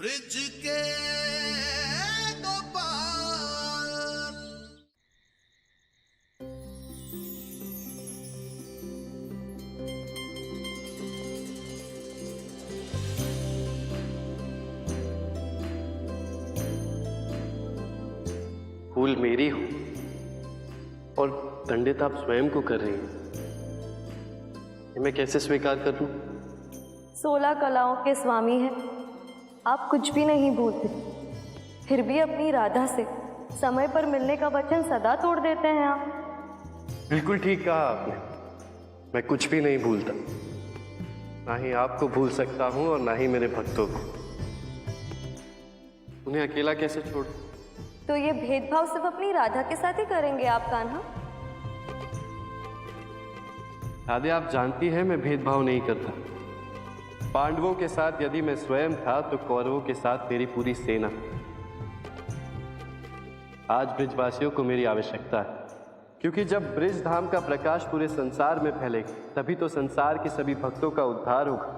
Bridge के गोपाल। भूल मेरी हो और दंडित आप स्वयं को कर रही हैं, ये मैं कैसे स्वीकार कर लूं? 16 कलाओं के स्वामी हैं आप, कुछ भी नहीं भूलते, फिर भी अपनी राधा से समय पर मिलने का वचन सदा तोड़ देते हैं आप। बिल्कुल ठीक कहा आपने, मैं कुछ भी नहीं भूलता, ना ही आपको भूल सकता हूं और ना ही मेरे भक्तों को। उन्हें अकेला कैसे छोड़? तो ये भेदभाव सिर्फ अपनी राधा के साथ ही करेंगे आप कान्हा? राधे, आप जानती हैं मैं भेदभाव नहीं करता। पांडवों के साथ यदि मैं स्वयं था तो कौरवों के साथ मेरी पूरी सेना। आज ब्रिजवासियों को मेरी आवश्यकता है, क्योंकि जब ब्रिज धाम का प्रकाश पूरे संसार में फैलेगा तभी तो संसार के सभी भक्तों का उद्धार होगा।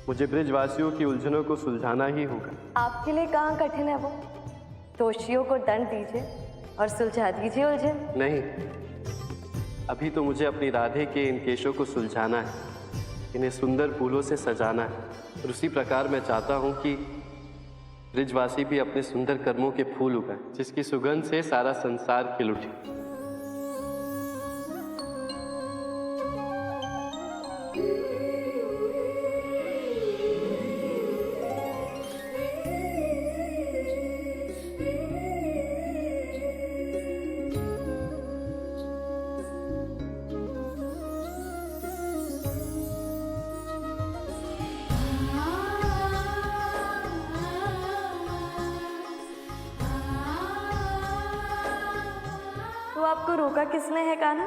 मुझे ब्रिजवासियों की उलझनों को सुलझाना ही होगा। आपके लिए कहाँ कठिन है वो? दोषियों को दंड दीजिए और सुलझा दीजिए उलझन। नहीं, अभी तो मुझे अपनी राधे के इन केशों को सुलझाना है, इन्हें सुंदर फूलों से सजाना है, और उसी प्रकार मैं चाहता हूं कि ब्रिजवासी भी अपने सुंदर कर्मों के फूल उगाएं, जिसकी सुगंध से सारा संसार खिल उठे। तो आपको रोका किसने है कान्हा?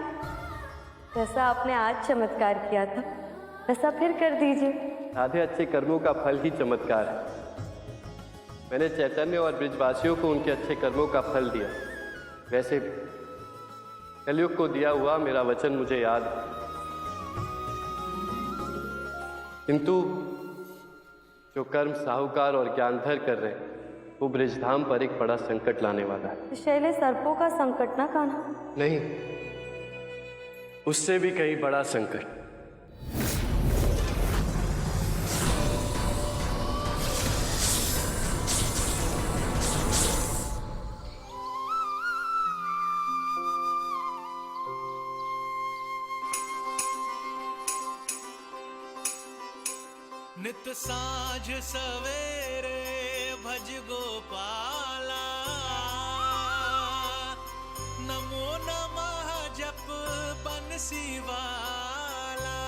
जैसा आपने आज चमत्कार किया था वैसा फिर कर दीजिए। राधे, अच्छे कर्मों का फल ही चमत्कार है। मैंने चैतन्य और ब्रिजवासियों को उनके अच्छे कर्मों का फल दिया, वैसे कलयुग को दिया हुआ मेरा वचन मुझे याद है। किंतु जो कर्म साहूकार और ज्ञानधर कर रहे हैं वो ब्रिजधाम पर एक बड़ा संकट लाने वाला है। शैले सर्पों का संकट ना कान्हा? नहीं, उससे भी कहीं बड़ा संकट। नित साँझ सवेरे भज गोपाला, नमो नमः जप बंसी वाला।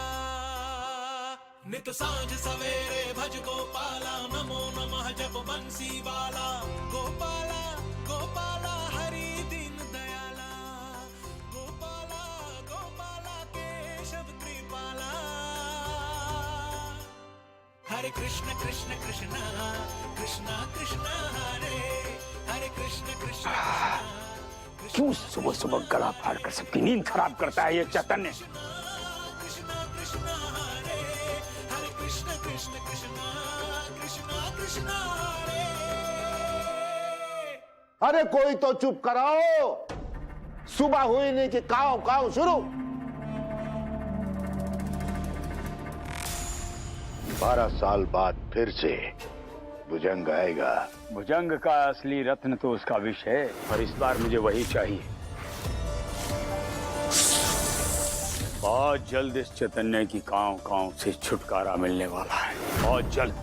नित साँझ सवेरे भज गोपाला, नमो नमः जप बंसी वाला। गोपाला गोपाला हरि दीन दयाला, गोपाला गोपाला केशव कृपाला। हरे कृष्ण कृष्ण कृष्ण कृष्ण कृष्ण हरे हरे कृष्ण कृष्ण कृष्ण। क्यों सुबह सुबह गला फाड़ कर सबकी नींद खराब करता है ये चैतन्य? कृष्ण कृष्ण हरे हरे कृष्ण कृष्ण कृष्ण कृष्ण कृष्ण हरे। अरे कोई तो चुप कराओ, सुबह हुई नहीं कि काव काव शुरू। 12 साल बाद फिर से भुजंग आएगा। भुजंग का असली रत्न तो उसका विष है, और इस बार मुझे वही चाहिए। बहुत जल्द इस चैतन्य की कांव कांव से छुटकारा मिलने वाला है, बहुत जल्द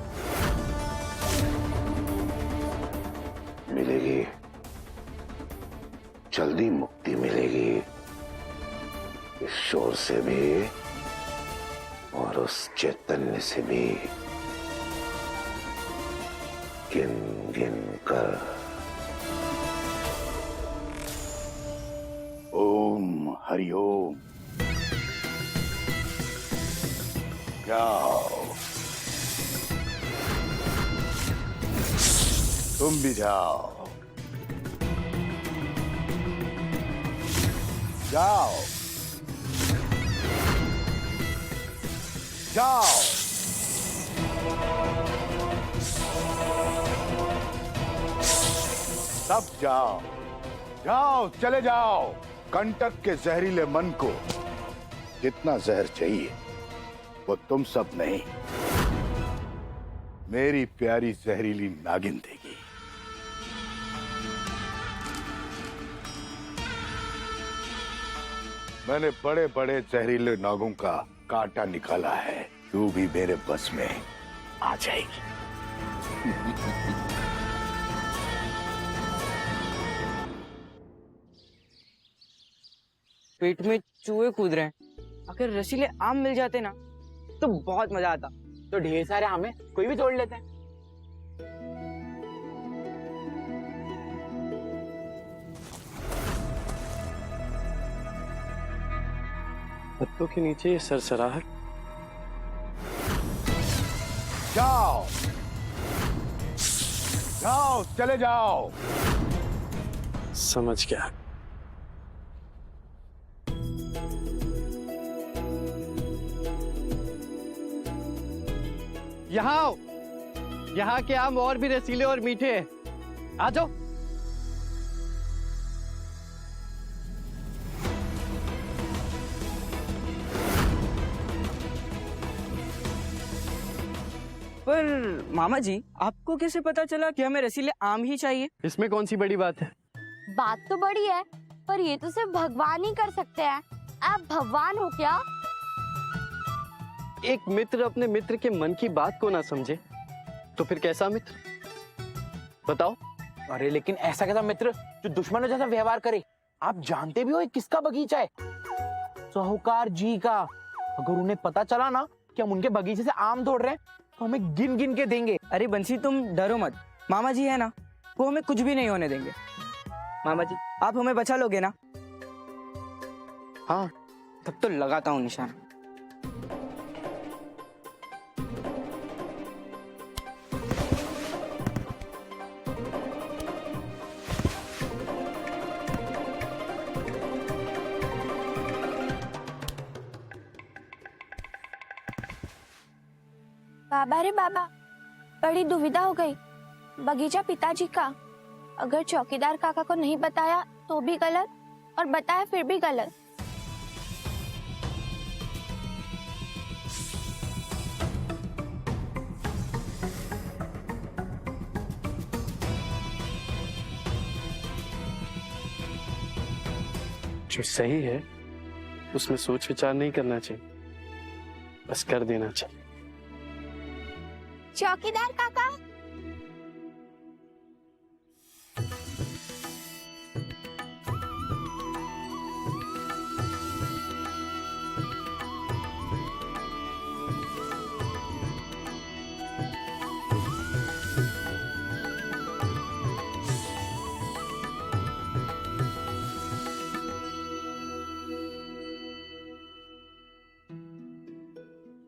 मिलेगी, जल्दी मुक्ति मिलेगी इस शोर से भी और उस चैतन्य से भी। गिन गिन कर ओम हरिओम। जाओ, तुम भी जाओ, जाओ जाओ। सब जाओ, जाओ, चले जाओ। कंटक के जहरीले मन को जितना जहर चाहिए वो तुम सब नहीं, मेरी प्यारी जहरीली नागिन देगी। मैंने बड़े बड़े जहरीले नागों का कांटा निकाला है, तू भी मेरे बस में आ जाएगी। पेट में चूहे कूद रहे हैं। अगर रसीले आम मिल जाते ना तो बहुत मजा आता। तो ढेर सारे आम है, कोई भी तोड़ लेते हैं। पत्तों के नीचे ये सरसराहट। जाओ, जाओ, चले जाओ। समझ गया। यहाँ आओ, यहाँ के आम और भी रसीले और मीठे हैं, आ जाओ। पर मामा जी, आपको कैसे पता चला कि हमें रसीले आम ही चाहिए? इसमें कौन सी बड़ी बात है? बात तो बड़ी है, पर ये तो सिर्फ भगवान ही कर सकते हैं। आप भगवान हो क्या? एक मित्र अपने मित्र के मन की बात को ना समझे तो फिर कैसा मित्र? बताओ। अरे लेकिन ऐसा कैसा मित्र जो दुश्मनों जैसा व्यवहार करे? आप जानते भी हो ये किसका बगीचा है? साहूकार जी का। अगर उन्हें पता चला ना कि हम उनके बगीचे से आम तोड़ रहे हैं तो हमें गिन गिन के देंगे। अरे बंसी, तुम डरो मत, मामा जी है ना, वो हमें कुछ भी नहीं होने देंगे। मामा जी, आप हमें बचा लोगे ना? हाँ, तब तो लगाता हूँ निशान। बाबा रे बाबा, बड़ी दुविधा हो गई। बगीचा पिताजी का, अगर चौकीदार काका को नहीं बताया तो भी गलत, और बताया फिर भी गलत। जो सही है उसमें सोच विचार नहीं करना चाहिए, बस कर देना चाहिए। चौकीदार काका,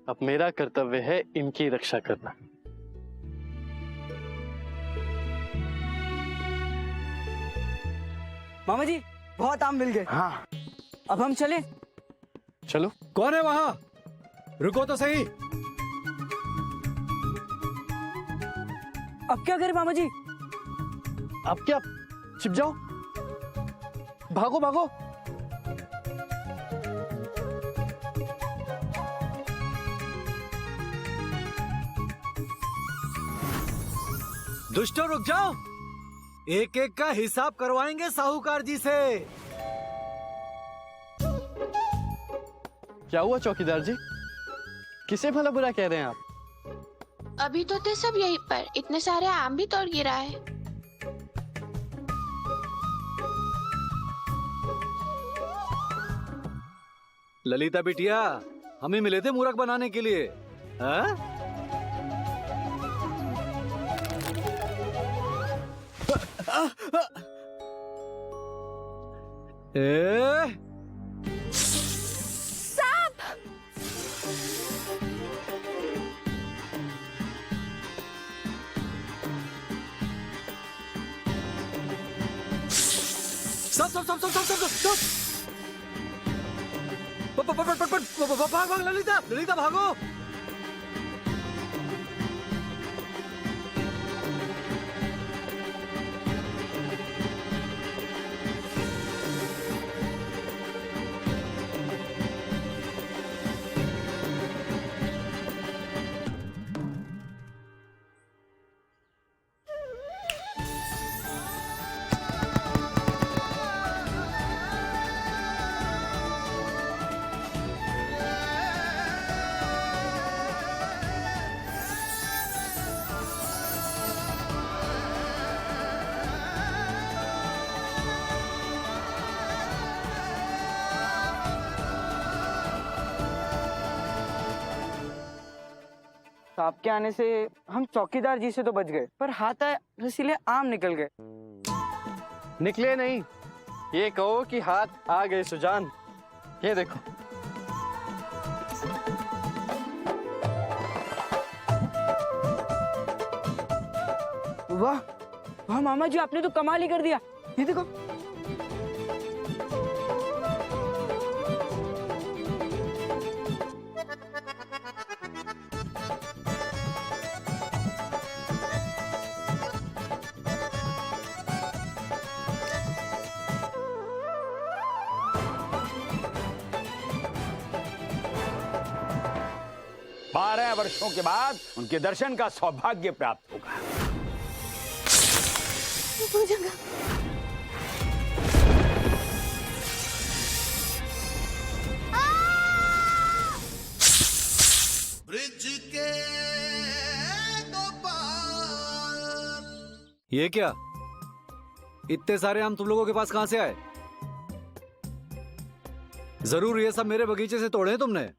अब मेरा कर्तव्य है इनकी रक्षा करना। मामा जी, बहुत आम मिल गए। हाँ, अब हम चले? चलो। कौन है वहां? रुको तो सही। अब क्या करें मामा जी? अब क्या, छिप जाओ, भागो भागो। दुष्टों रुक जाओ, एक एक का हिसाब करवाएंगे साहूकार जी से। क्या हुआ चौकीदार जी, किसे भला बुरा कह रहे हैं आप? अभी तो थे सब यहीं पर, इतने सारे आम भी तोड़ गिरा है। ललिता बिटिया, हम ही मिले थे मूर्ख बनाने के लिए। हाँ? भाग ललिता, ललिता भागो। सांप के आने से हम चौकीदार जी से तो बच गए, पर हाथ आए रसीले आम निकल गए। निकले नहीं, ये कहो कि हाथ आ गए सुजान। ये देखो। वाह वाह मामा जी, आपने तो कमाल ही कर दिया। ये देखो। बारह वर्षों के बाद उनके दर्शन का सौभाग्य प्राप्त होगा। ब्रिज के दो पार। ये क्या? इतने सारे आम तुम लोगों के पास कहां से आए? जरूर ये सब मेरे बगीचे से तोड़े हैं तुमने?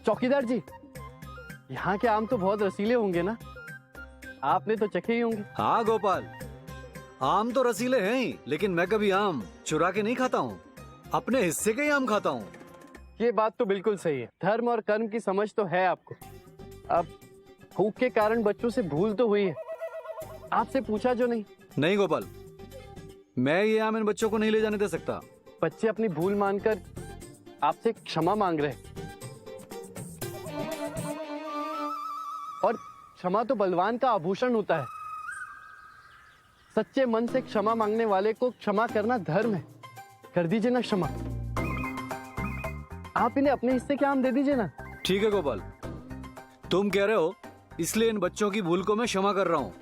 चौकीदार जी, यहाँ के आम तो बहुत रसीले होंगे ना? आपने तो चखे ही होंगे। हाँ गोपाल, आम तो रसीले हैं ही, लेकिन मैं कभी आम चुरा के नहीं खाता हूँ, अपने हिस्से के ही आम खाता हूँ। ये बात तो बिल्कुल सही है। धर्म और कर्म की समझ तो है आपको। अब भूख के कारण बच्चों से भूल तो हुई है, आपसे पूछा जो नहीं। नहीं गोपाल, मैं ये आम इन बच्चों को नहीं ले जाने दे सकता। बच्चे अपनी भूल मानकर आपसे क्षमा मांग रहे हैं, और क्षमा तो बलवान का आभूषण होता है। सच्चे मन से क्षमा मांगने वाले को क्षमा करना धर्म है। कर दीजिए ना क्षमा। आप इन्हें अपने हिस्से के आम दे दीजिए ना। ठीक है गोपाल, तुम कह रहे हो इसलिए इन बच्चों की भूल को मैं क्षमा कर रहा हूँ।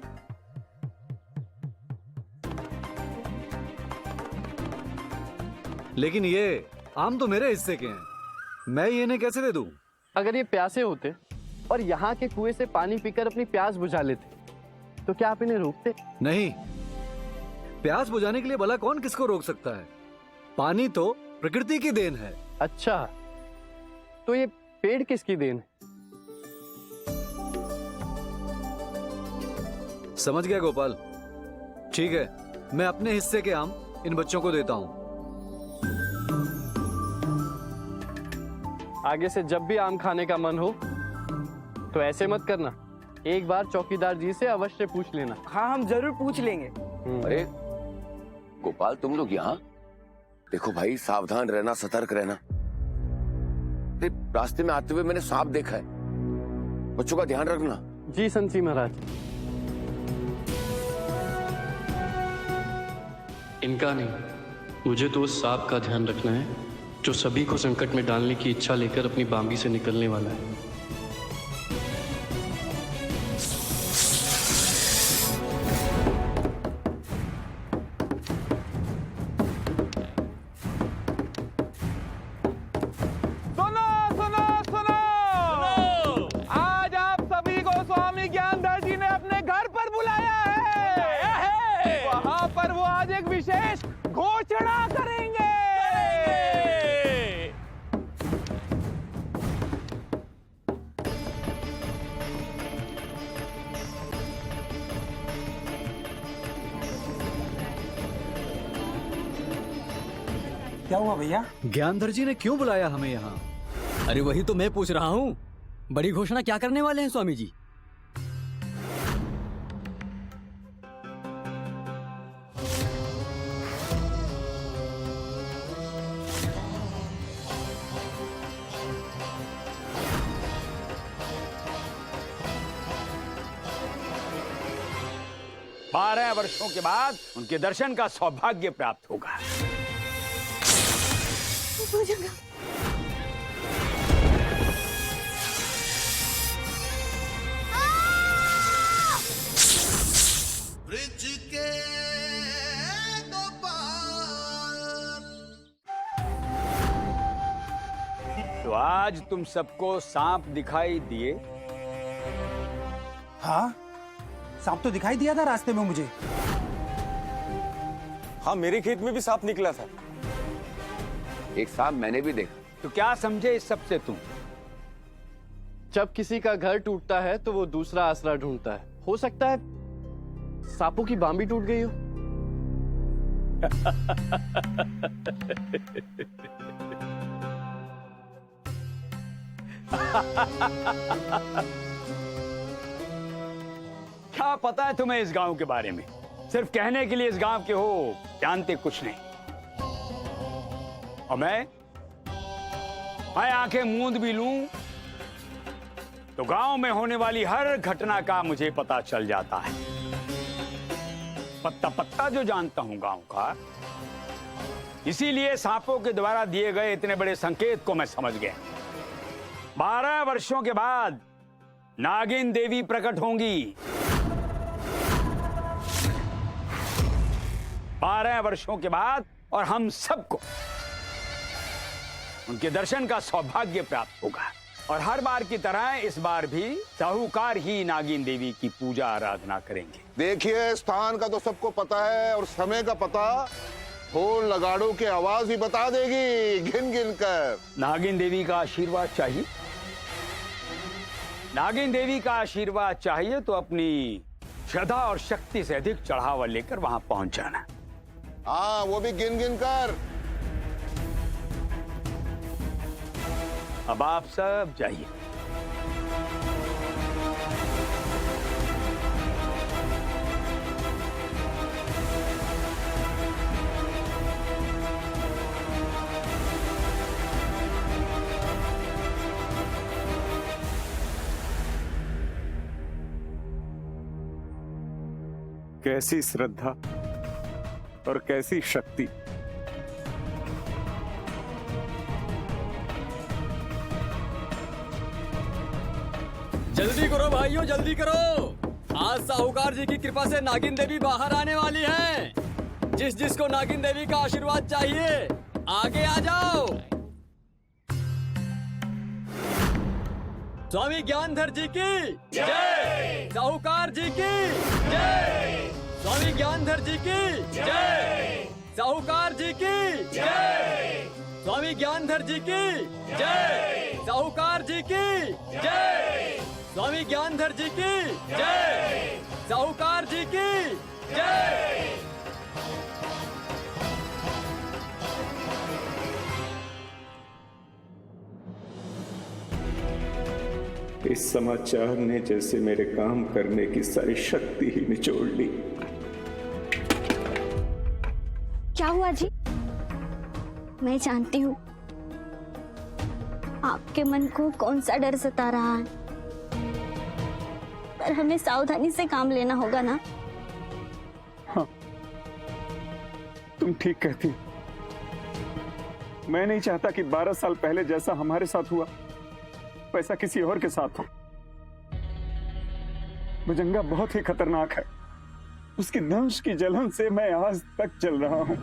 लेकिन ये आम तो मेरे हिस्से के हैं, मैं ये इन्हें कैसे दे दूं? अगर ये प्यासे होते और यहाँ के कुएं से पानी पीकर अपनी प्यास बुझा लेते तो क्या आप इन्हें रोकते? नहीं, प्यास बुझाने के लिए भला कौन किसको रोक सकता है? पानी तो प्रकृति की देन है। अच्छा, तो ये पेड़ किसकी देन है? समझ गया गोपाल। ठीक है, मैं अपने हिस्से के आम इन बच्चों को देता हूँ। आगे से जब भी आम खाने का मन हो तो ऐसे मत करना, एक बार चौकीदार जी से अवश्य पूछ लेना। हाँ, हम जरूर पूछ लेंगे। अरे गोपाल, तुम लोग यहाँ? देखो भाई, सावधान रहना, सतर्क रहना। रास्ते में आते हुए मैंने सांप देखा है, बच्चों का ध्यान रखना। जी संसी महाराज। इनका नहीं, मुझे तो उस सांप का ध्यान रखना है जो सभी को संकट में डालने की इच्छा लेकर अपनी बांबी से निकलने वाला है। घोषणा करेंगे। क्या हुआ भैया? ज्ञानधर जी ने क्यों बुलाया हमें यहाँ? अरे वही तो मैं पूछ रहा हूँ, बड़ी घोषणा क्या करने वाले हैं स्वामी जी? बारह वर्षों के बाद उनके दर्शन का सौभाग्य प्राप्त होगा। ब्रिज के दो पार। तो आज तुम सबको सांप दिखाई दिए? हाँ, सांप तो दिखाई दिया था रास्ते में मुझे। हाँ, मेरे खेत में भी सांप निकला था। एक सांप मैंने भी देखा। तो क्या समझे इस सब से तुम? जब किसी का घर टूटता है तो वो दूसरा आसरा ढूंढता है। हो सकता है सांपों की बांह भी टूट गई हो। क्या पता है तुम्हें इस गांव के बारे में? सिर्फ कहने के लिए इस गांव के हो, जानते कुछ नहीं। और मैं आंखें मूंद भी लूं तो गांव में होने वाली हर घटना का मुझे पता चल जाता है। पत्ता पत्ता जो जानता हूं गांव का। इसीलिए सांपों के द्वारा दिए गए इतने बड़े संकेत को मैं समझ गया। 12 वर्षों के बाद नागिन देवी प्रकट होंगी। 12 वर्षों के बाद, और हम सबको उनके दर्शन का सौभाग्य प्राप्त होगा। और हर बार की तरह इस बार भी साहूकार ही नागिन देवी की पूजा आराधना करेंगे। देखिए, स्थान का तो सबको पता है और समय का पता ढोल नगाड़ों की आवाज ही बता देगी, गिन गिन कर। नागिन देवी का आशीर्वाद चाहिए? नागिन देवी का आशीर्वाद चाहिए तो अपनी श्रद्धा और शक्ति से अधिक चढ़ावा लेकर वहां पहुंच जाना। हाँ, वो भी गिन गिन कर। अब आप सब जाइए। कैसी श्रद्धा और कैसी शक्ति। जल्दी करो भाइयों, जल्दी करो। आज साहूकार जी की कृपा से नागिन देवी बाहर आने वाली हैं। जिस जिसको नागिन देवी का आशीर्वाद चाहिए आगे आ जाओ। स्वामी ज्ञानधर जी की जय, साहूकार जी की जय, स्वामी ज्ञानधर जी की जय, साहूकार जी की जय, स्वामी ज्ञानधर जी की जय, साहूकार जी की जय, स्वामी ज्ञानधर जी की जय, साहूकार जी की जय। इस समाचार ने जैसे मेरे काम करने की सारी शक्ति ही निचोड़ ली। क्या हुआ जी? मैं जानती हूँ आपके मन को कौन सा डर सता रहा है, पर हमें सावधानी से काम लेना होगा ना। हाँ, तुम ठीक कहती हो। मैं नहीं चाहता कि 12 साल पहले जैसा हमारे साथ हुआ वैसा किसी और के साथ हो। भुजंगा बहुत ही खतरनाक है। उसकी दंश की जलन से मैं आज तक जल रहा हूं।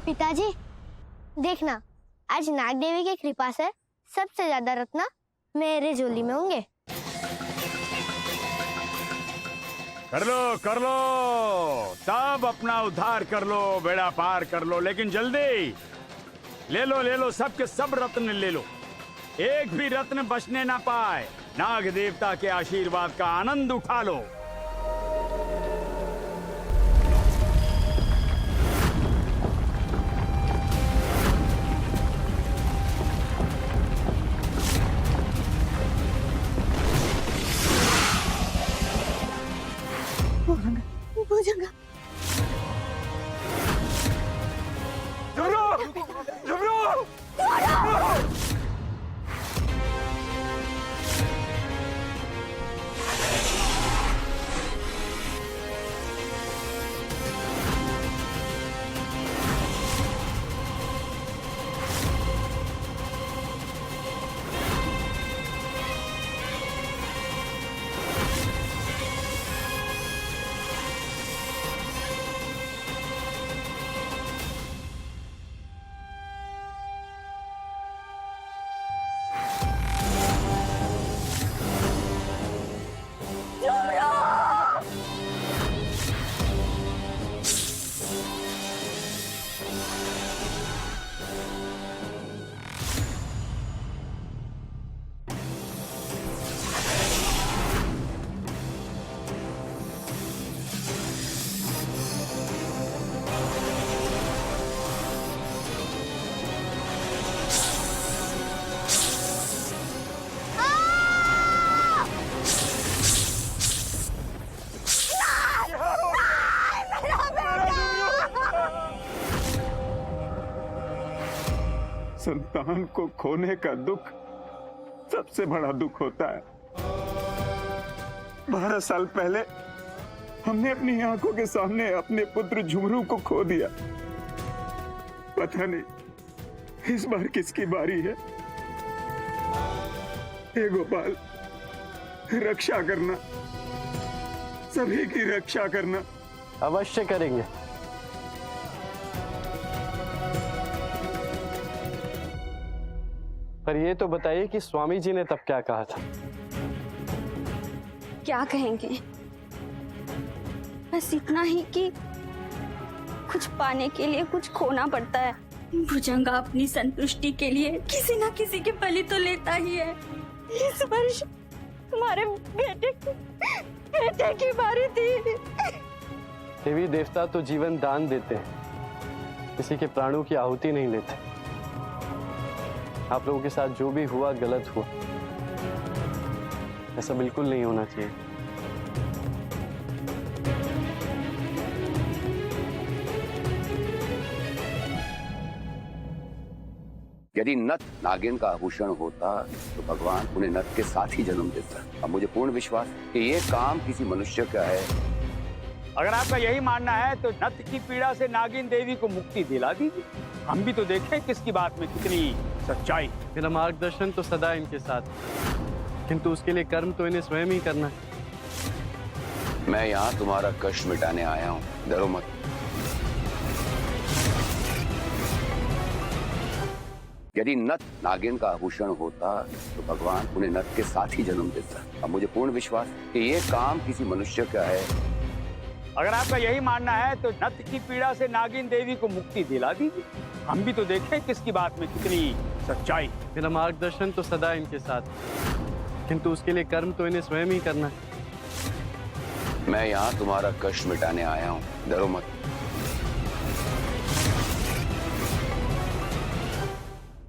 पिताजी देखना, आज नाग देवी की कृपा से सबसे ज्यादा रत्न मेरे झोली में होंगे। कर लो, सब अपना उद्धार कर लो, बेड़ा पार कर लो, लेकिन जल्दी ले लो, सबके सब रत्न ले लो। एक भी रत्न बचने ना पाए। नाग देवता के आशीर्वाद का आनंद उठा लो। भुजंगा संतान को खोने का दुख सबसे बड़ा दुख होता है। 12 साल पहले हमने अपनी आंखों के सामने अपने पुत्र झुमरू को खो दिया। पता नहीं इस बार किसकी बारी है। हे गोपाल, रक्षा करना, सभी की रक्षा करना। अवश्य करेंगे। पर ये तो बताइए कि स्वामी जी ने तब क्या कहा था? क्या कहेंगे, बस इतना ही कि कुछ पाने के लिए कुछ खोना पड़ता है। भुजंगा अपनी संतुष्टि के लिए किसी न किसी की बलि तो लेता ही है। इस वर्ष हमारे बेटे की बारी थी। देवी देवता तो जीवन दान देते हैं, किसी के प्राणों की आहुति नहीं लेते। आप लोगों के साथ जो भी हुआ गलत हुआ, ऐसा बिल्कुल नहीं होना चाहिए। यदि नथ नागिन का आभूषण होता तो भगवान उन्हें नथ के साथ ही जन्म देता। अब मुझे पूर्ण विश्वास कि ये काम किसी मनुष्य का है। अगर आपका यही मानना है तो नथ की पीड़ा से नागिन देवी को मुक्ति दिला दीजिए। हम भी तो देखें किसकी बात में कितनी सच्चाई। मेरा मार्गदर्शन तो सदा इनके साथ, किंतु उसके लिए कर्म तो इन्हें स्वयं ही करना है। मैं यहाँ तुम्हारा कष्ट मिटाने आया हूँ, डरो मत। यदि नथ नागिन का आभूषण होता तो भगवान उन्हें नथ के साथ ही जन्म देता। अब मुझे पूर्ण विश्वास कि ये काम किसी मनुष्य का है। अगर आपका यही मानना है तो नथ की पीड़ा से नागिन देवी को मुक्ति दिला दीजिए। हम भी तो देखें किसकी बात में कितनी सच्चाई। मेरा मार्गदर्शन तो सदा इनके साथ, किंतु उसके लिए कर्म तो इन्हें स्वयं ही करना है। मैं यहाँ तुम्हारा कष्ट मिटाने आया हूँ, डरो मत।